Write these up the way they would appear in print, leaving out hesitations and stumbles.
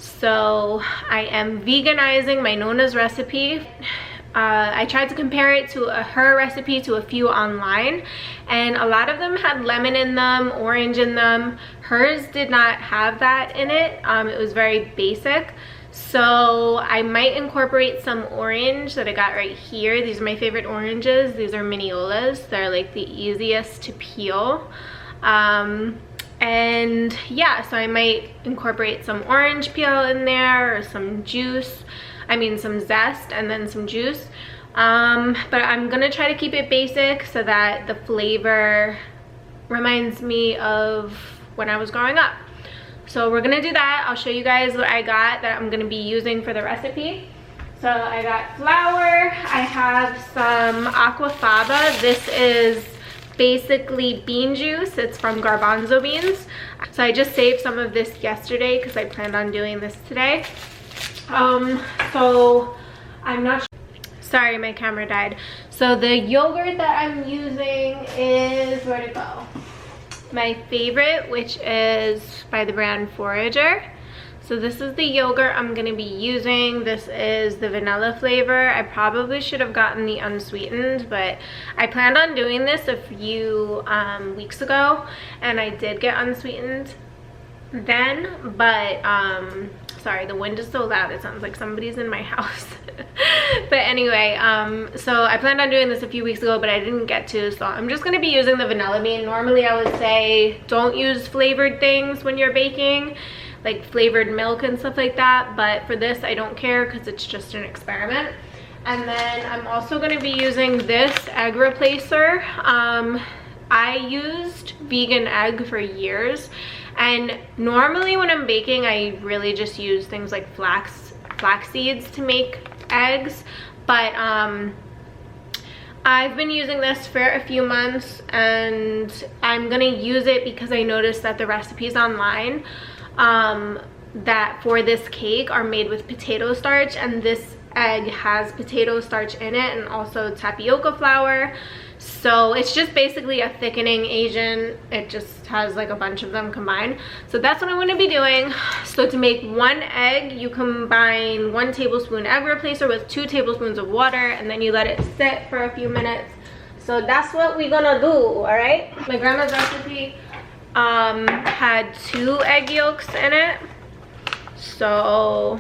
So I am veganizing my Nonnas recipe. I tried to compare it to her recipe to a few online, and a lot of them had lemon in them, orange in them. Hers did not have that in it. It was very basic. So I might incorporate some orange that I got right here. These are my favorite oranges. These are Miniolas. They're like the easiest to peel. And yeah, so I might incorporate some orange peel in there, or some juice. I mean some zest, and then some juice. But I'm gonna try to keep it basic so that the flavor reminds me of when I was growing up. So we're gonna do that. I'll show you guys what I got that I'm gonna be using for the recipe. So I got flour, I have some aquafaba. This is basically bean juice. It's from garbanzo beans. So I just saved some of this yesterday because I planned on doing this today. So I'm not sure. Sorry, my camera died. So the yogurt that I'm using is, where'd it go? My favorite, which is by the brand Forager. So this is the yogurt I'm going to be using. This is the vanilla flavor. I probably should have gotten the unsweetened, but I planned on doing this a few weeks ago, and I did get unsweetened then, but sorry, the wind is so loud, it sounds like somebody's in my house. But anyway, so I planned on doing this a few weeks ago, but I didn't get to, so I'm just going to be using the vanilla bean. Normally I would say don't use flavored things when you're baking, like flavored milk and stuff like that, but for this I don't care because it's just an experiment. And then I'm also going to be using this egg replacer. I used vegan egg for years, and normally when I'm baking I really just use things like flax seeds to make eggs, but I've been using this for a few months, and I'm gonna use it because I noticed that the recipes online that for this cake are made with potato starch, and this egg has potato starch in it and also tapioca flour. So it's just basically a thickening agent. It just has like a bunch of them combined. So that's what I'm going to be doing. So to make one egg, you combine 1 tablespoon egg replacer with 2 tablespoons of water, and then you let it sit for a few minutes. So that's what we're gonna do, all right? My grandma's recipe had 2 egg yolks in it. So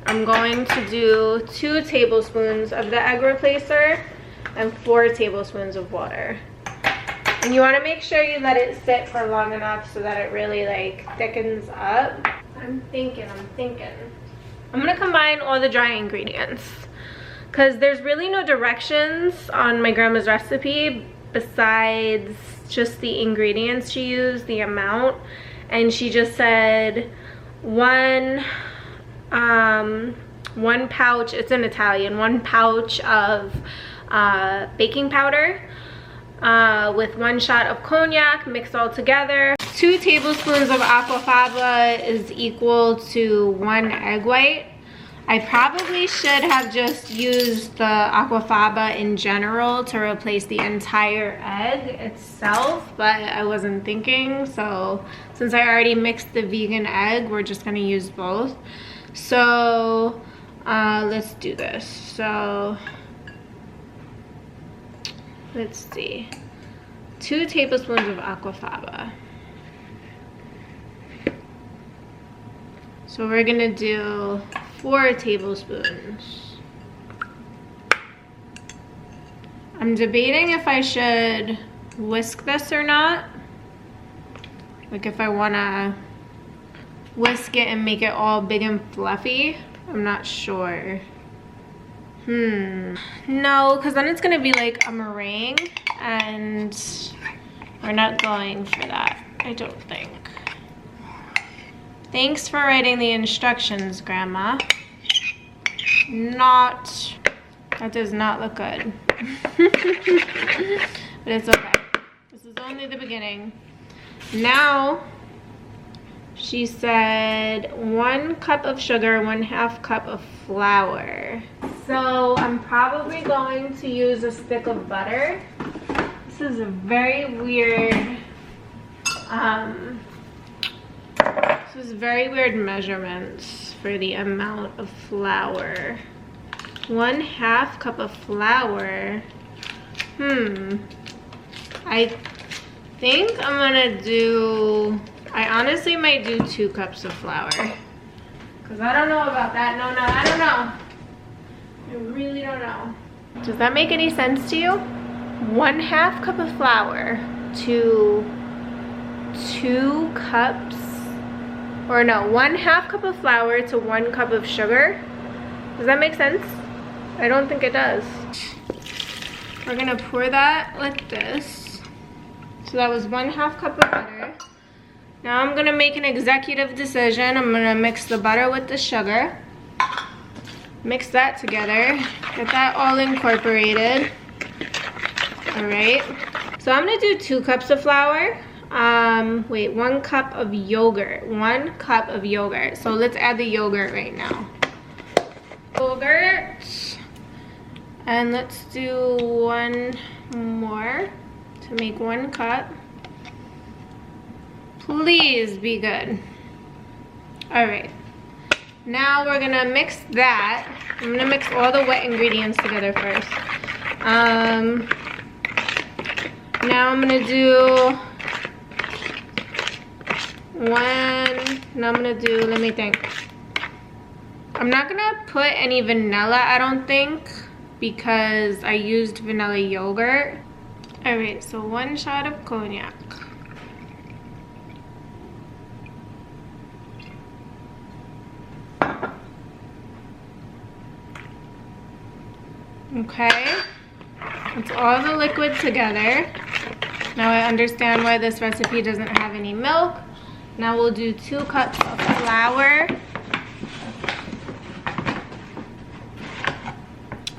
I'm going to do 2 tablespoons of the egg replacer and 4 tablespoons of water. And you want to make sure you let it sit for long enough so that it really like thickens up. I'm thinking. I'm gonna combine all the dry ingredients because there's really no directions on my grandma's recipe besides just the ingredients she used, the amount, and she just said one pouch, it's in Italian, 1 pouch of baking powder with 1 shot of cognac mixed all together. 2 tablespoons of aquafaba is equal to 1 egg white. I probably should have just used the aquafaba in general to replace the entire egg itself, but I wasn't thinking, so since I already mixed the vegan egg, we're just gonna use both. So let's do this. So let's see, 2 tablespoons of aquafaba. So we're gonna do 4 tablespoons. I'm debating if I should whisk this or not. Like if I wanna whisk it and make it all big and fluffy. I'm not sure. No, because then it's gonna be like a meringue, and we're not going for that, I don't think. Thanks for writing the instructions, Grandma. That does not look good. But it's okay. This is only the beginning. Now, she said 1 cup of sugar, 1/2 cup of flour. So I'm probably going to use a stick of butter. This is a very weird This is very weird measurements for the amount of flour. 1/2 cup of flour. I think I'm gonna do, I honestly might do 2 cups of flour. Cause I don't know about that. No, I don't know. I really don't know. Does that make any sense to you? 1/2 cup of flour to 2 cups, or no, 1/2 cup of flour to 1 cup of sugar. Does that make sense? I don't think it does. We're gonna pour that like this. So that was 1/2 cup of butter. Now I'm gonna make an executive decision. I'm gonna mix the butter with the sugar. Mix that together. Get that all incorporated. All right. So I'm gonna do 2 cups of flour. 1 cup of yogurt. 1 cup of yogurt. So let's add the yogurt right now. Yogurt. And let's do 1 more to make 1 cup. Please be good. All right. Now we're gonna mix that. I'm gonna mix all the wet ingredients together first. Now I'm gonna do let me think. I'm not gonna put any vanilla, I don't think, because I used vanilla yogurt. All right, so 1 shot of cognac. Okay, it's all the liquid together. Now I understand why this recipe doesn't have any milk. Now we'll do 2 cups of flour.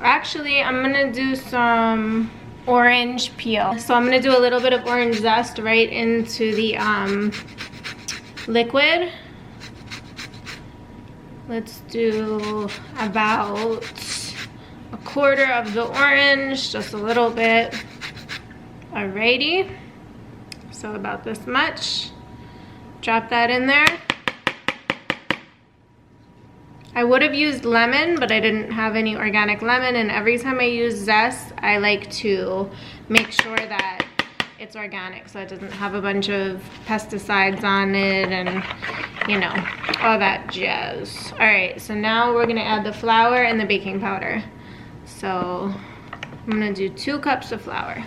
Actually, I'm gonna do some orange peel. So I'm gonna do a little bit of orange zest right into the liquid. Let's do about 1/4 of the orange, just a little bit. Alrighty, so about this much. Drop that in there. I would have used lemon, but I didn't have any organic lemon, and every time I use zest, I like to make sure that it's organic so it doesn't have a bunch of pesticides on it and, you know, all that jazz. All right, so now we're gonna add the flour and the baking powder. So I'm gonna do 2 cups of flour.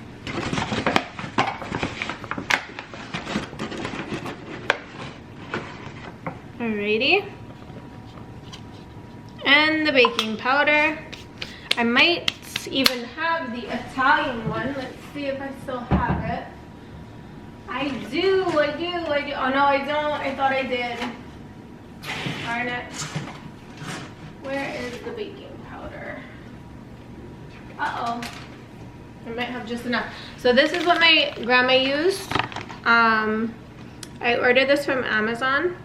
Alrighty. And the baking powder. I might even have the Italian one. Let's see if I still have it. I do. Oh no, I don't. I thought I did. Darn it. Where is the baking powder? Uh-oh. I might have just enough. So this is what my grandma used. I ordered this from Amazon.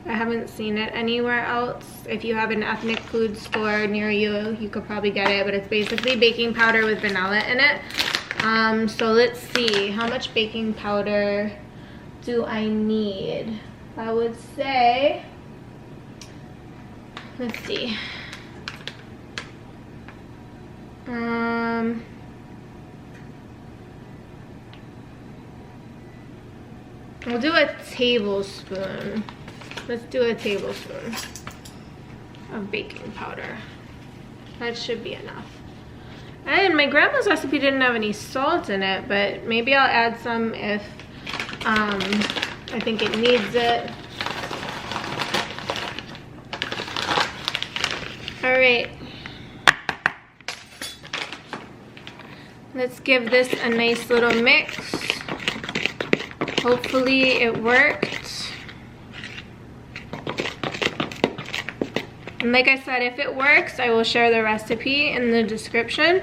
I haven't seen it anywhere else. If you have an ethnic food store near you, you could probably get it, but it's basically baking powder with vanilla in it. So let's see, how much baking powder do I need? I would say, let's see. We'll do a tablespoon. Let's do a tablespoon of baking powder. That should be enough. And my grandma's recipe didn't have any salt in it, but maybe I'll add some if I think it needs it. All right. Let's give this a nice little mix. Hopefully it worked. And like I said, if it works, I will share the recipe in the description.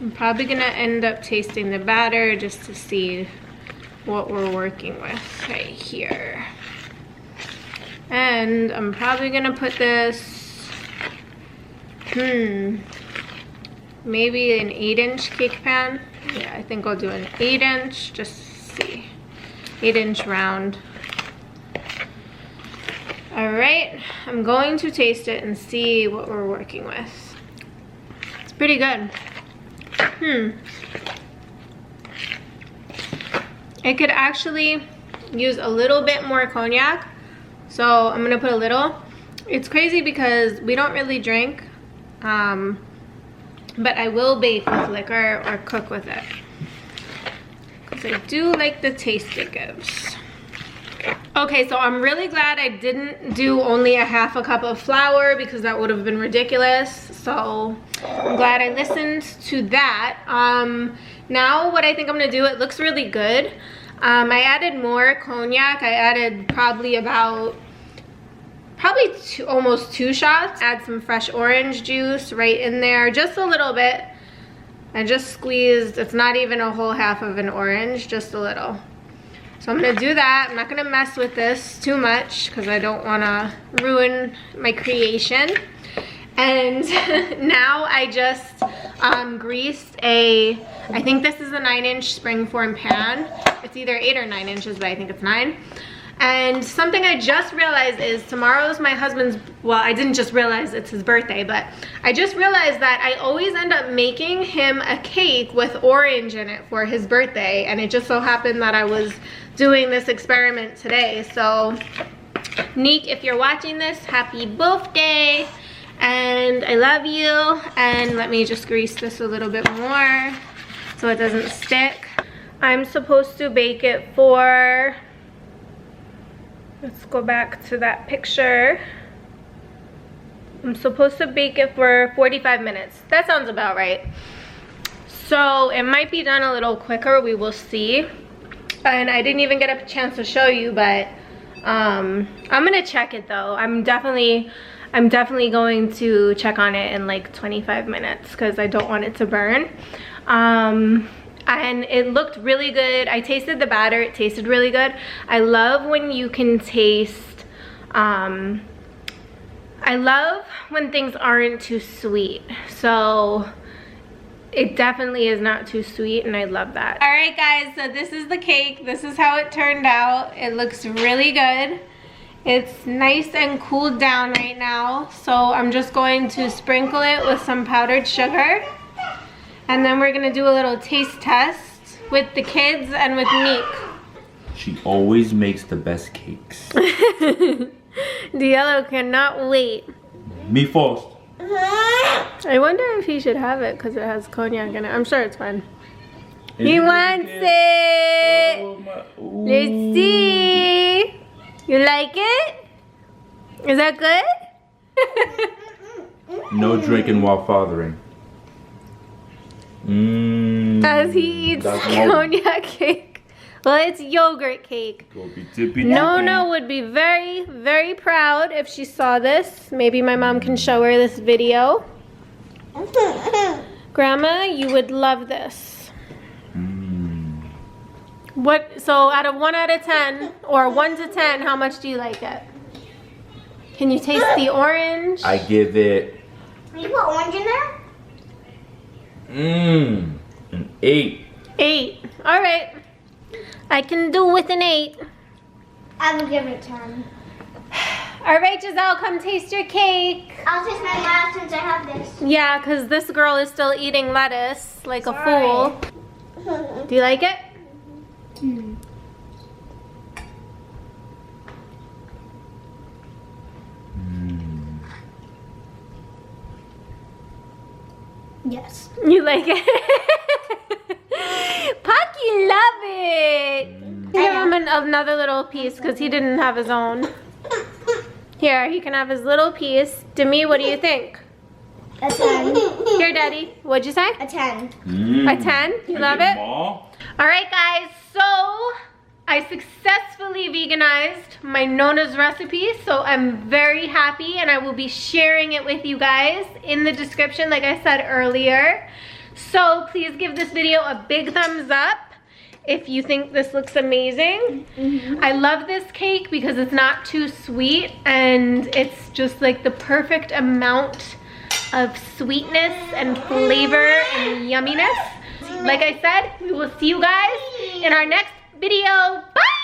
I'm probably gonna end up tasting the batter just to see what we're working with right here. And I'm probably gonna put this, maybe an 8-inch cake pan. Yeah, I think I'll do an 8-inch, just to see. 8-inch round. All right, I'm going to taste it and see what we're working with. It's pretty good. I could actually use a little bit more cognac, so I'm gonna put a little. It's crazy because we don't really drink, but I will bake with liquor or cook with it, because I do like the taste it gives. Okay, so I'm really glad I didn't do only a half a cup of flour, because that would have been ridiculous. So I'm glad I listened to that. Now what I think I'm gonna do, it looks really good. I added more cognac. I added probably almost 2 shots. Add some fresh orange juice right in there, just a little bit. I just squeezed, it's not even a whole half of an orange, just a little. So I'm gonna do that. I'm not gonna mess with this too much because I don't wanna ruin my creation. And now I just greased I think this is a 9-inch springform pan. It's either 8 or 9 inches, but I think it's 9. And something I just realized is tomorrow's my husband's, well, I didn't just realize it's his birthday, but I just realized that I always end up making him a cake with orange in it for his birthday, and it just so happened that I was doing this experiment today. So Neek, if you're watching this, happy birthday, and I love you. And let me just grease this a little bit more so it doesn't stick. I'm supposed to bake it for, let's go back to that picture. I'm supposed to bake it for 45 minutes. That sounds about right. So it might be done a little quicker, we will see. And I didn't even get a chance to show you, but I'm gonna check it though. I'm definitely going to check on it in like 25 minutes because I don't want it to burn. And it looked really good. I tasted the batter, it tasted really good. I love when you can taste, I love when things aren't too sweet. So it definitely is not too sweet, and I love that. All right guys, so this is the cake. This is how it turned out. It looks really good. It's nice and cooled down right now. So I'm just going to sprinkle it with some powdered sugar. And then we're gonna do a little taste test with the kids and with Neek. She always makes the best cakes. Diallo cannot wait. Me first. I wonder if he should have it because it has cognac in it. I'm sure it's fine. He wants it. Oh, let's see. You like it? Is that good? No drinking while fathering. As he eats cognac cake. Well, it's yogurt cake. Nonna would be very, very proud if she saw this. Maybe my mom can show her this video. Grandma, you would love this. What? So out of 1 out of 10, or 1 to 10, how much do you like it? Can you taste the orange? I give it. Can you put orange in there? An 8. 8. All right. I can do with an 8. I will give it 10. All right, Giselle, come taste your cake. I'll taste my last since I have this. Yeah, because this girl is still eating lettuce like a fool. Do you like it? Yes. You like it? Pocky love it. Give him another little piece because he didn't have his own. Here, he can have his little piece. Demi, what do you think? A 10. Here, Daddy. What'd you say? A 10. A 10? You love it? All right, guys. So I successfully veganized my Nonna's recipe, so I'm very happy, and I will be sharing it with you guys in the description like I said earlier. So please give this video a big thumbs up if you think this looks amazing. I love this cake because it's not too sweet, and it's just like the perfect amount of sweetness and flavor and yumminess. Like I said, we will see you guys in our next video. Bye!